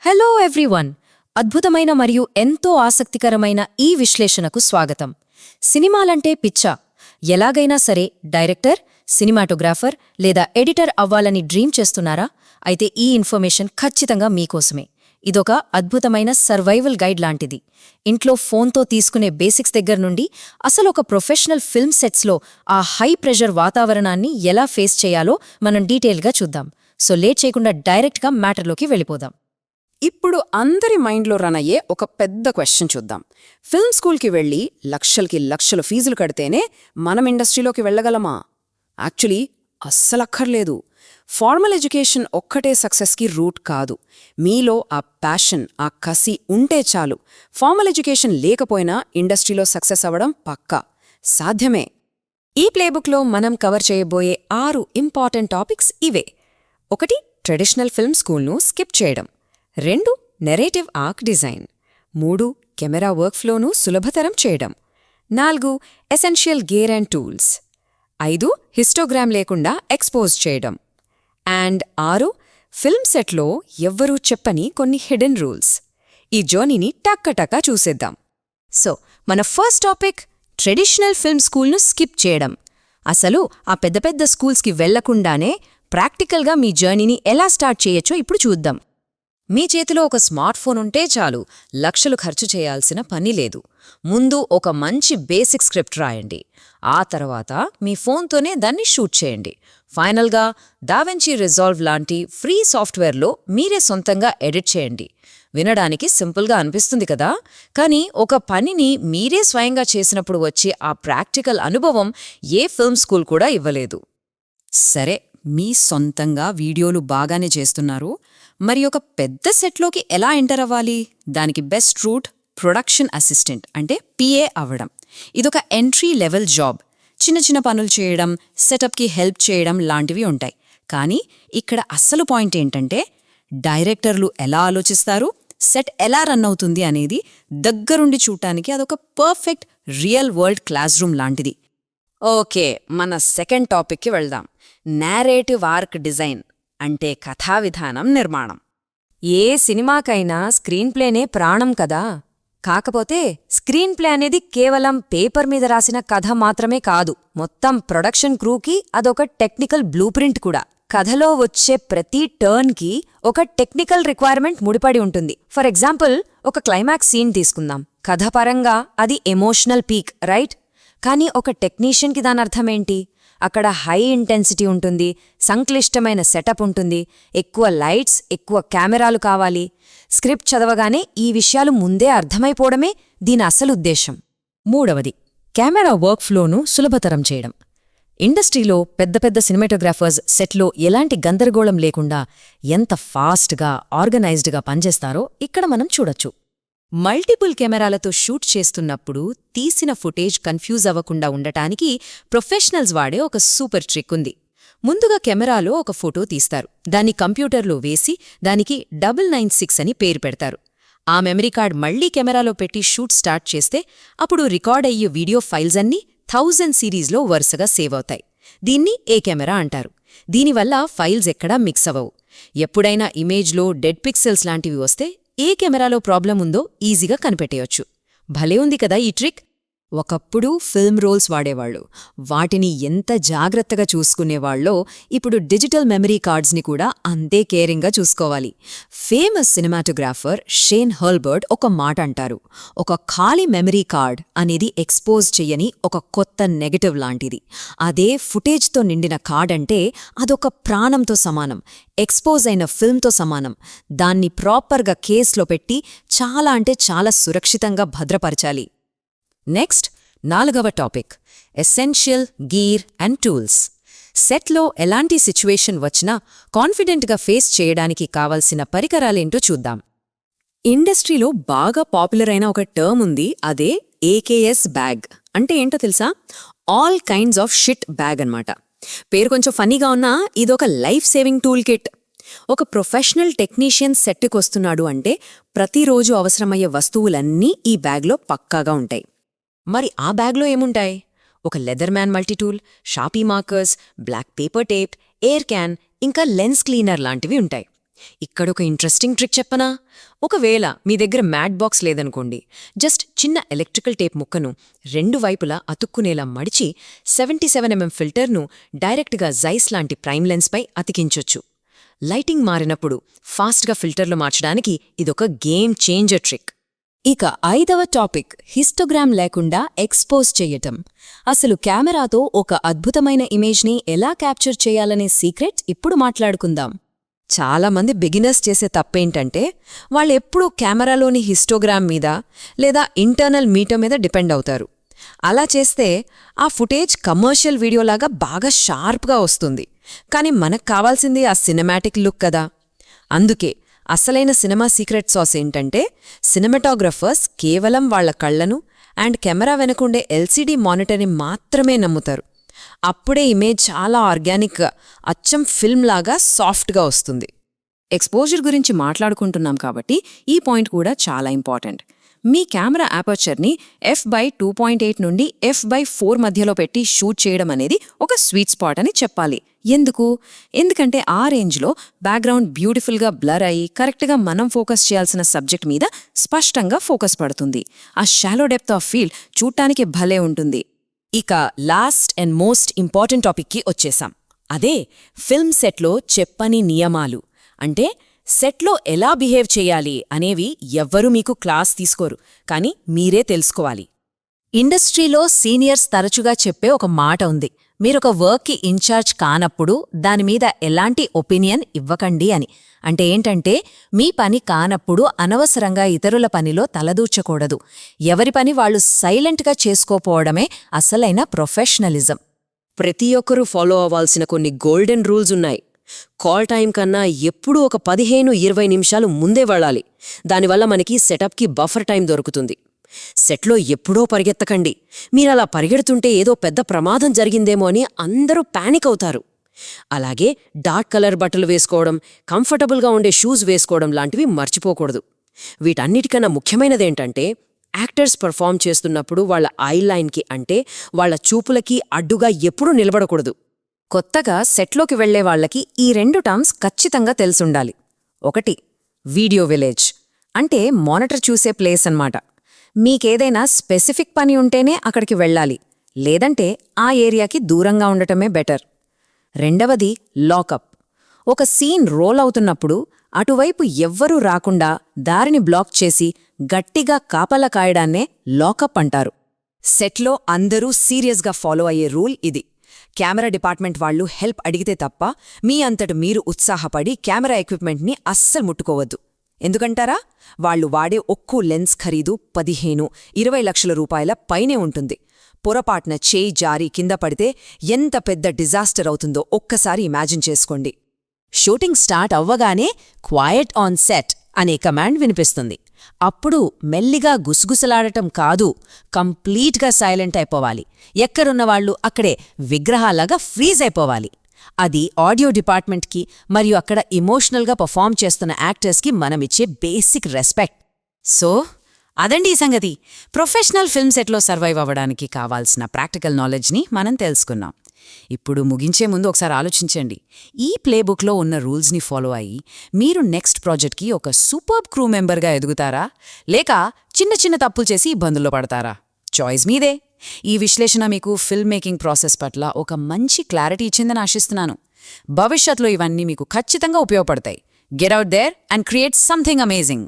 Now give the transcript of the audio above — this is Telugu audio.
Hello everyone. అద్భుతమైన మరియు ఎంతో ఆసక్తికరమైన ఈ విశ్లేషణకు స్వాగతం. సినిమాలంటే పిచ్చా? ఎలాగైనా సరే డైరెక్టర్, సినిమాటోగ్రాఫర్ లేదా ఎడిటర్ అవ్వాలని డ్రీమ్ చేస్తున్నారా? అయితే ఈ ఇన్ఫర్మేషన్ ఖచ్చితంగా మీకోసమే. ఇదొక అద్భుతమైన సర్వైవల్ గైడ్ లాంటిది. ఇంట్లో ఫోన్తో తీసుకునే బేసిక్స్ దగ్గర నుండి అసలొక ప్రొఫెషనల్ ఫిల్మ్ సెట్స్లో ఆ హై ప్రెషర్ వాతావరణాన్ని ఎలా ఫేస్ చేయాలో మనం డీటెయిల్గా చూద్దాం. సో లేట్ చేయకుండా డైరెక్ట్గా మ్యాటర్లోకి వెళ్ళిపోదాం. ఇప్పుడు అందరి మైండ్లో రన్ అయ్యే ఒక పెద్ద క్వశ్చన్ చూద్దాం. ఫిల్మ్ స్కూల్కి వెళ్ళి లక్షలకి లక్షలు ఫీజులు కడితేనే మనం ఇండస్ట్రీలోకి వెళ్ళగలమా? యాక్చువల్లీ అస్సలక్కర్లేదు. ఫార్మల్ ఎడ్యుకేషన్ ఒక్కటే సక్సెస్కి రూట్ కాదు. మీలో ఆ ప్యాషన్, ఆ కసి ఉంటే చాలు. ఫార్మల్ ఎడ్యుకేషన్ లేకపోయినా ఇండస్ట్రీలో సక్సెస్ అవ్వడం పక్కా సాధ్యమే. ఈ ప్లేబుక్లో మనం కవర్ చేయబోయే 6 ఇంపార్టెంట్ టాపిక్స్ ఇవే. 1. ట్రెడిషనల్ ఫిల్మ్ స్కూల్ను స్కిప్ చేయడం. 2. Narrative arc design. 3. కెమెరా వర్క్ఫ్లోను సులభతరం చేయడం. 4. Essential gear and tools. 5. Histogram లేకుండా ఎక్స్పోజ్ చేయడం. అండ్ 6. ఫిల్మ్ సెట్లో ఎవ్వరూ చెప్పని కొన్ని హిడెన్ రూల్స్. ఈ జర్నీని టక్కటక్కా చూసేద్దాం. సో మన ఫస్ట్ టాపిక్ ట్రెడిషనల్ ఫిల్మ్ స్కూల్ను స్కిప్ చేయడం. అసలు ఆ పెద్ద పెద్ద స్కూల్స్కి వెళ్లకుండానే ప్రాక్టికల్గా మీ జర్నీని ఎలా స్టార్ట్ చేయొచ్చో ఇప్పుడు చూద్దాం. మీ చేతిలో ఒక స్మార్ట్ ఫోన్ ఉంటే చాలు, లక్షలు ఖర్చు చేయాల్సిన పని లేదు. ముందు ఒక మంచి బేసిక్ స్క్రిప్ట్ రాయండి. ఆ తర్వాత మీ ఫోన్తోనే దాన్ని షూట్ చేయండి. ఫైనల్గా దావించి రిజాల్వ్ లాంటి ఫ్రీ సాఫ్ట్వేర్లో మీరే సొంతంగా ఎడిట్ చేయండి. వినడానికి సింపుల్గా అనిపిస్తుంది కదా, కానీ ఒక పనిని మీరే స్వయంగా చేసినప్పుడు వచ్చే ఆ ప్రాక్టికల్ అనుభవం ఏ ఫిల్మ్ స్కూల్ కూడా ఇవ్వలేదు. సరే, మీ సొంతంగా వీడియోలు బాగానే చేస్తున్నారు. మరి ఒక పెద్ద సెట్లోకి ఎలా ఎంటర్ అవ్వాలి? దానికి బెస్ట్ రూట్ ప్రొడక్షన్ అసిస్టెంట్ అంటే పిఏ అవ్వడం. ఇదొక ఎంట్రీ లెవెల్ జాబ్. చిన్న చిన్న పనులు చేయడం, సెటప్కి హెల్ప్ చేయడం లాంటివి ఉంటాయి. కానీ ఇక్కడ అస్సలు పాయింట్ ఏంటంటే డైరెక్టర్లు ఎలా ఆలోచిస్తారు, సెట్ ఎలా రన్ అవుతుంది అనేది దగ్గరుండి చూడటానికి అదొక perfect real world class room లాంటిది. ఓకే, మన సెకండ్ టాపిక్కి వెళ్దాం. నేరేటివ్ ఆర్క్ డిజైన్ అంటే కథా విధానం నిర్మాణం. ఏ సినిమాకైనా స్క్రీన్ ప్లేనే ప్రాణం కదా. కాకపోతే స్క్రీన్ ప్లే అనేది కేవలం పేపర్ మీద రాసిన కథ మాత్రమే కాదు. మొత్తం ప్రొడక్షన్ క్రూకి అదొక టెక్నికల్ బ్లూ ప్రింట్ కూడా. కథలో వచ్చే ప్రతి టర్న్కి ఒక టెక్నికల్ రిక్వైర్మెంట్ ముడిపడి ఉంటుంది. ఫర్ ఎగ్జాంపుల్, ఒక క్లైమాక్స్ సీన్ తీసుకుందాం. కథపరంగా అది ఎమోషనల్ పీక్, రైట్? కానీ ఒక టెక్నీషియన్కి దానర్థమేంటి? అక్కడ హై ఇంటెన్సిటీ ఉంటుంది, సంక్లిష్టమైన సెటప్ ఉంటుంది, ఎక్కువ లైట్స్, ఎక్కువ కెమెరాలు కావాలి. స్క్రిప్ట్ చదవగానే ఈ విషయాలు ముందే అర్థమైపోవడమే దీని అసలు ఉద్దేశం. 3. కెమెరా వర్క్ఫ్లోను సులభతరం చేయడం. ఇండస్ట్రీలో పెద్ద పెద్ద సినిమాటోగ్రాఫర్స్ సెట్లో ఎలాంటి గందరగోళం లేకుండా ఎంత ఫాస్ట్గా, ఆర్గనైజ్డ్గా పనిచేస్తారో ఇక్కడ మనం చూడొచ్చు. మల్టిపుల్ కెమెరాలతో షూట్ చేస్తున్నప్పుడు తీసిన ఫుటేజ్ కన్ఫ్యూజ్ అవ్వకుండా ఉండటానికి ప్రొఫెషనల్స్ వాడే ఒక సూపర్ ట్రిక్ ఉంది. ముందుగా కెమెరాలో ఒక ఫోటో తీస్తారు. దాన్ని కంప్యూటర్లో వేసి దానికి 996 అని పేరు పెడతారు. ఆ మెమరీ కార్డ్ మళ్లీ కెమెరాలో పెట్టి షూట్ స్టార్ట్ చేస్తే అప్పుడు రికార్డ్ అయ్యే వీడియో ఫైల్స్ అన్నీ 1000 సిరీస్లో వరుసగా సేవ్ అవుతాయి. దీన్ని ఏ కెమెరా అంటారు. దీనివల్ల ఫైల్స్ ఎక్కడా మిక్స్ అవ్వవు. ఎప్పుడైనా ఇమేజ్లో డెడ్ పిక్సెల్స్ లాంటివి వస్తే ఏ కెమెరాలో ప్రాబ్లం ఉందో ఈజీగా కనిపెట్టేయొచ్చు. భలే ఉంది కదా ఈ ట్రిక్. ఒకప్పుడు ఫిల్మ్ రోల్స్ వాడేవాళ్లు. వాటిని ఎంత జాగ్రత్తగా చూసుకునేవాళ్ళో ఇప్పుడు డిజిటల్ మెమరీ కార్డ్స్ని కూడా అంతే కేరింగ్గా చూసుకోవాలి. ఫేమస్ సినిమాటోగ్రాఫర్ షేన్ హర్బర్ట్ ఒక మాట అంటారు, ఒక ఖాళీ మెమరీ కార్డ్ అనేది ఎక్స్పోజ్ చెయ్యని ఒక కొత్త నెగటివ్ లాంటిది. అదే ఫుటేజ్తో నిండిన కార్డ్ అంటే అదొక ప్రాణంతో సమానం, ఎక్స్పోజ్ అయిన ఫిల్మ్తో సమానం. దాన్ని ప్రాపర్గా కేస్లో పెట్టి చాలా సురక్షితంగా భద్రపరచాలి. నెక్స్ట్ 4వ topic essential kheer and tools. సెట్లో ఎలాంటి సిచ్యువేషన్ వచ్చినా కాన్ఫిడెంట్గా ఫేస్ చేయడానికి కావలసిన పరికరాలేంటో చూద్దాం. ఇండస్ట్రీలో బాగా పాపులర్ అయిన ఒక టర్మ్ ఉంది, అదే ఏకేఎస్ బ్యాగ్. అంటే ఏంటో తెలుసా? All kinds of shit bag అన్నమాట. పేరు కొంచెం ఫన్నీగా ఉన్నా ఇదొక లైఫ్ సేవింగ్ టూల్ కిట్. ఒక ప్రొఫెషనల్ టెక్నీషియన్ సెట్కొస్తున్నాడు అంటే ప్రతిరోజు అవసరమయ్యే వస్తువులన్నీ ఈ బ్యాగ్లో పక్కాగా ఉంటాయి. మరి ఆ బ్యాగ్లో ఏముంటాయి? ఒక Leatherman multitool, Sharpie markers, black paper tape, air can, ఇంకా లెన్స్ క్లీనర్ లాంటివి ఉంటాయి. ఇక్కడొక ఇంట్రెస్టింగ్ ట్రిక్ చెప్పనా? ఒకవేళ మీ దగ్గర మ్యాట్ బాక్స్ లేదనుకోండి, జస్ట్ చిన్న ఎలక్ట్రికల్ టేప్ ముక్కను రెండు వైపులా అతుక్కునేలా మడిచి 77mm ఫిల్టర్ను డైరెక్ట్గా జైస్ లాంటి ప్రైమ్ లెన్స్పై అతికించొచ్చు. లైటింగ్ మారినప్పుడు ఫాస్ట్గా ఫిల్టర్లు మార్చడానికి ఇదొక గేమ్ చేంజర్ ట్రిక్. ఇక 5వ టాపిక్ హిస్టోగ్రామ్ లేకుండా ఎక్స్పోజ్ చెయ్యటం. అసలు కెమెరాతో ఒక అద్భుతమైన ఇమేజ్ని ఎలా క్యాప్చర్ చేయాలనే సీక్రెట్ ఇప్పుడు మాట్లాడుకుందాం. చాలామంది బిగినర్స్ చేసే తప్పేంటంటే వాళ్ళెప్పుడూ కెమెరాలోని హిస్టోగ్రామ్ మీద లేదా ఇంటర్నల్ మీటర్ మీద డిపెండ్ అవుతారు. అలా చేస్తే ఆ ఫుటేజ్ కమర్షియల్ వీడియోలాగా బాగా షార్ప్గా వస్తుంది. కానీ మనకు కావాల్సింది ఆ సినిమాటిక్ లుక్ కదా. అందుకే అసలైన సినిమా సీక్రెట్ సాస్ ఏంటంటే సినిమాటోగ్రఫర్స్ కేవలం వాళ్ల కళ్లను అండ్ కెమెరా వెనకుండే ఎల్సీడీ మానిటర్ని మాత్రమే నమ్ముతారు. అప్పుడే ఇమేజ్ చాలా ఆర్గానిక్గా, అచ్చం ఫిల్మ్ లాగా సాఫ్ట్గా వస్తుంది. ఎక్స్పోజర్ గురించి మాట్లాడుకుంటున్నాం కాబట్టి ఈ పాయింట్ కూడా చాలా ఇంపార్టెంట్. మీ కెమెరా యాపర్చర్ని f/2.8 నుండి f/4 మధ్యలో పెట్టి షూట్ చేయడం అనేది ఒక స్వీట్ స్పాట్ అని చెప్పాలి. ఎందుకంటే ఆ రేంజ్లో బ్యాక్గ్రౌండ్ బ్యూటిఫుల్గా బ్లర్ అయ్యి కరెక్ట్గా మనం ఫోకస్ చేయాల్సిన సబ్జెక్ట్ మీద స్పష్టంగా ఫోకస్ పడుతుంది. ఆ షాలో డెప్త్ ఆఫ్ ఫీల్ చూడటానికి భలే ఉంటుంది. ఇక లాస్ట్ అండ్ మోస్ట్ ఇంపార్టెంట్ టాపిక్కి వచ్చేసాం. అదే ఫిల్మ్ సెట్లో చెప్పని నియమాలు. అంటే సెట్లో ఎలా బిహేవ్ చేయాలి అనేవి ఎవ్వరూ మీకు క్లాస్ తీసుకోరు, కానీ మీరే తెలుసుకోవాలి. ఇండస్ట్రీలో సీనియర్స్ తరచుగా చెప్పే ఒక మాట ఉంది, మీరొక వర్క్కి ఇన్ఛార్జ్ కానప్పుడు దానిమీద ఎలాంటి ఒపీనియన్ ఇవ్వకండి అని. అంటే ఏంటంటే మీ పని కానప్పుడు అనవసరంగా ఇతరుల పనిలో తలదూర్చకూడదు. ఎవరి పని వాళ్లు సైలెంట్గా చేసుకోపోవడమే అసలైన ప్రొఫెషనలిజం. ప్రతి ఒక్కరూ ఫాలో అవ్వాల్సిన కొన్ని గోల్డెన్ రూల్స్ ఉన్నాయి. కాల్ టైం కన్నా ఎప్పుడూ ఒక 15-20 నిమిషాలు ముందే వెళ్ళాలి. దానివల్ల మనకి సెటప్కి బఫర్ టైం దొరుకుతుంది. సెట్లో ఎప్పుడో పరిగెత్తకండి. మీరలా పరిగెడుతుంటే ఏదో పెద్ద ప్రమాదం జరిగిందేమో అని అందరూ పానిక్ అవుతారు. అలాగే డార్క్ కలర్ బట్టలు వేసుకోవడం, కంఫర్టబుల్గా ఉండే షూస్ వేసుకోవడం లాంటివి మర్చిపోకూడదు. వీటన్నిటికన్నా ముఖ్యమైనదేంటంటే యాక్టర్స్ పర్ఫామ్ చేస్తున్నప్పుడు వాళ్ల ఐ లైన్కి, అంటే వాళ్ల చూపులకి అడ్డుగా ఎప్పుడూ నిలబడకూడదు. కొత్తగా సెట్లోకి వెళ్లే వాళ్లకి ఈ 2 టర్మ్స్ ఖచ్చితంగా తెలుసుండాలి. 1 వీడియో విలేజ్, అంటే మానిటర్ చూసే ప్లేస్ అన్నమాట. మీకేదైనా స్పెసిఫిక్ పని ఉంటేనే అక్కడికి వెళ్ళాలి, లేదంటే ఆ ఏరియాకి దూరంగా ఉండటమే బెటర్. 2వది లాకప్. ఒక సీన్ రోల్ అవుతున్నప్పుడు అటువైపు ఎవ్వరూ రాకుండా దారిని బ్లాక్ చేసి గట్టిగా కాపలా కాయడాన్నే లాకప్ అంటారు. సెట్లో అందరూ సీరియస్గా ఫాలో అయ్యే రూల్ ఇది. కెమెరా డిపార్ట్మెంట్ వాళ్లు హెల్ప్ అడిగితే తప్ప మీ అంతట మీరు ఉత్సాహపడి కెమెరా ఎక్విప్మెంట్ని అస్సలు ముట్టుకోవద్దు. ఎందుకంటారా? వాళ్లు వాడే ఒక్కో లెన్స్ ఖరీదు 15-20 లక్షల రూపాయల పైనే ఉంటుంది. పొరపాటున చేయి జారి కింద పడితే ఎంత పెద్ద డిజాస్టర్ అవుతుందో ఒక్కసారి ఇమాజిన్ చేసుకోండి. షూటింగ్ స్టార్ట్ అవ్వగానే క్వైట్ ఆన్ సెట్ అనే కమాండ్ వినిపిస్తుంది. అప్పుడు మెల్లిగా గుసగుసలాడటం కాదు, కంప్లీట్గా సైలెంట్ అయిపోవాలి. ఎక్కడున్నవాళ్లు అక్కడే విగ్రహాలాగా ఫ్రీజ్ అయిపోవాలి. అది ఆడియో డిపార్ట్మెంట్కి మరియు అక్కడ ఇమోషనల్గా పర్ఫామ్ చేస్తున్న యాక్టర్స్కి మనమిచ్చే బేసిక్ రెస్పెక్ట్. సో అదండి ఈ సంగతి. ప్రొఫెషనల్ ఫిల్మ్ సెట్లో సర్వైవ్ అవ్వడానికి కావాల్సిన ప్రాక్టికల్ నాలెడ్జ్ని మనం తెలుసుకున్నాం. ఇప్పుడు ముగించే ముందు ఒకసారి ఆలోచించండి. ఈ ప్లేబుక్లో ఉన్న రూల్స్ని ఫాలో అయ్యి మీరు నెక్స్ట్ ప్రాజెక్ట్కి ఒక సూపర్బ్ క్రూ మెంబర్గా ఎదుగుతారా, లేక చిన్న చిన్న తప్పులు చేసి ఇబ్బందుల్లో పడతారా? చాయిస్ మీదే. ఈ విశ్లేషణ మీకు ఫిల్మ్ మేకింగ్ ప్రాసెస్ పట్ల ఒక మంచి క్లారిటీ ఇచ్చిందని ఆశిస్తున్నాను. భవిష్యత్తులో ఇవన్నీ మీకు ఖచ్చితంగా ఉపయోగపడతాయి. Get out there and create something amazing.